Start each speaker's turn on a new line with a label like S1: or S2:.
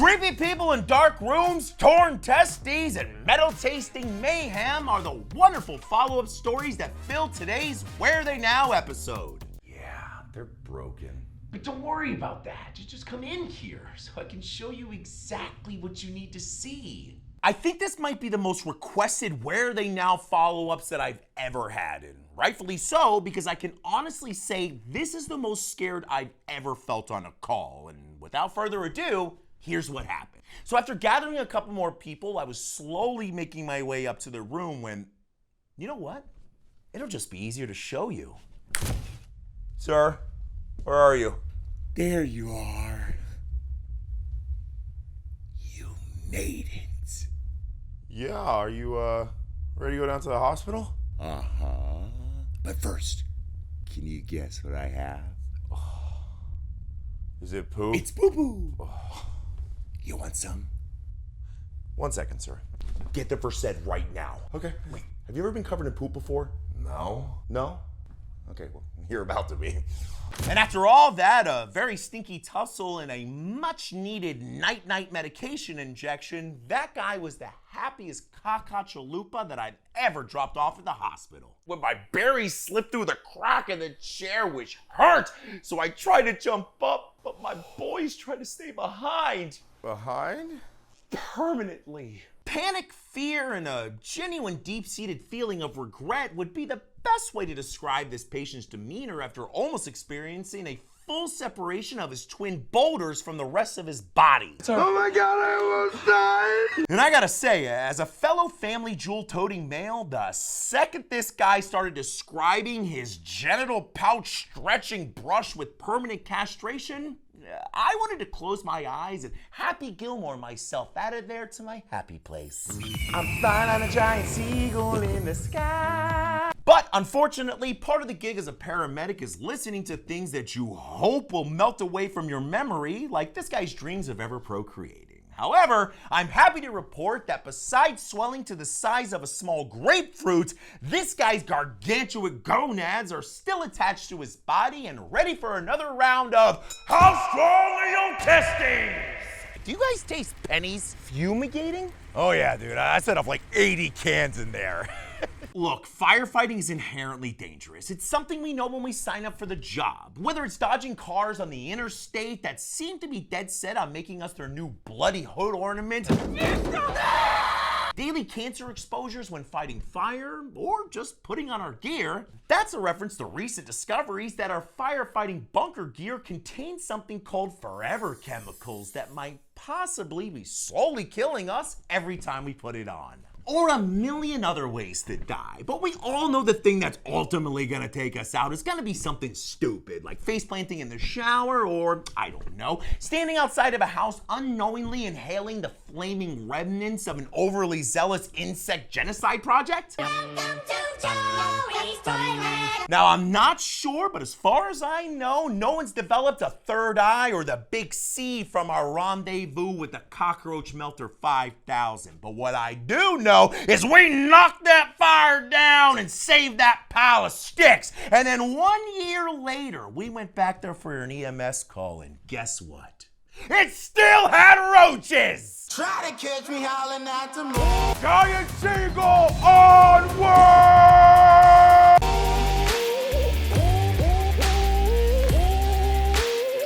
S1: Creepy people in dark rooms, torn testes, and metal-tasting mayhem are the wonderful follow-up stories that fill today's Where They Now episode.
S2: Yeah, they're broken.
S3: But don't worry about that. Just come in here so I can show you exactly what you need to see.
S1: I think this might be the most requested Where They Now follow-ups that I've ever had, and rightfully so, because I can honestly say this is the most scared I've ever felt on a call. And without further ado, here's what happened. So after gathering a couple more people, I was slowly making my way up to the room when, you know what? It'll just be easier to show you. Sir, where are you?
S4: There you are. You made it.
S2: Yeah, are you, ready to go down to the hospital?
S4: Uh-huh. But first, can you guess what I have?
S2: Is it poop?
S4: It's poo-poo. You want some?
S2: 1 second, sir.
S1: Get the first set right now.
S2: Okay.
S1: Wait, have you ever been covered in poop before?
S2: No.
S1: No? Okay, well, you're about to be. And after all that, a very stinky tussle and a much-needed night-night medication injection, that guy was the happiest caca-chalupa that I've ever dropped off at the hospital. When my berries slipped through the crack in the chair, which hurt, so I tried to jump up, but my boys tried to stay behind.
S2: Behind?
S1: Permanently. Panic, fear, and a genuine deep-seated feeling of regret would be the best way to describe this patient's demeanor after almost experiencing a full separation of his twin boulders from the rest of his body.
S4: Oh my God, I almost died.
S1: And I gotta say, as a fellow family jewel-toting male, the second this guy started describing his genital pouch stretching brush with permanent castration, I wanted to close my eyes and Happy Gilmore myself out of there to my happy place. I'm flying on a giant seagull in the sky. But unfortunately, part of the gig as a paramedic is listening to things that you hope will melt away from your memory, like this guy's dreams of ever procreating. However, I'm happy to report that besides swelling to the size of a small grapefruit, this guy's gargantuan gonads are still attached to his body and ready for another round of How Strong Are Your Testes? Do you guys taste pennies fumigating?
S2: Oh yeah, dude, I set off like 80 cans in there.
S1: Look, firefighting is inherently dangerous. It's something we know when we sign up for the job. Whether it's dodging cars on the interstate that seem to be dead set on making us their new bloody hood ornament, daily cancer exposures when fighting fire, or just putting on our gear, that's a reference to recent discoveries that our firefighting bunker gear contains something called forever chemicals that might possibly be slowly killing us every time we put it on. Or a million other ways to die. But we all know the thing that's ultimately gonna take us out is gonna be something stupid, like face planting in the shower, or, I don't know, standing outside of a house unknowingly inhaling the flaming remnants of an overly zealous insect genocide project. Now, I'm not sure, but as far as I know, no one's developed a third eye or the big C from our rendezvous with the Cockroach Melter 5000. But what I do know is we knocked that fire down and saved that pile of sticks. And then 1 year later, we went back there for an EMS call, and guess what? It still had roaches!
S5: Try to catch me howling at the moon.
S2: Giant seagull onward!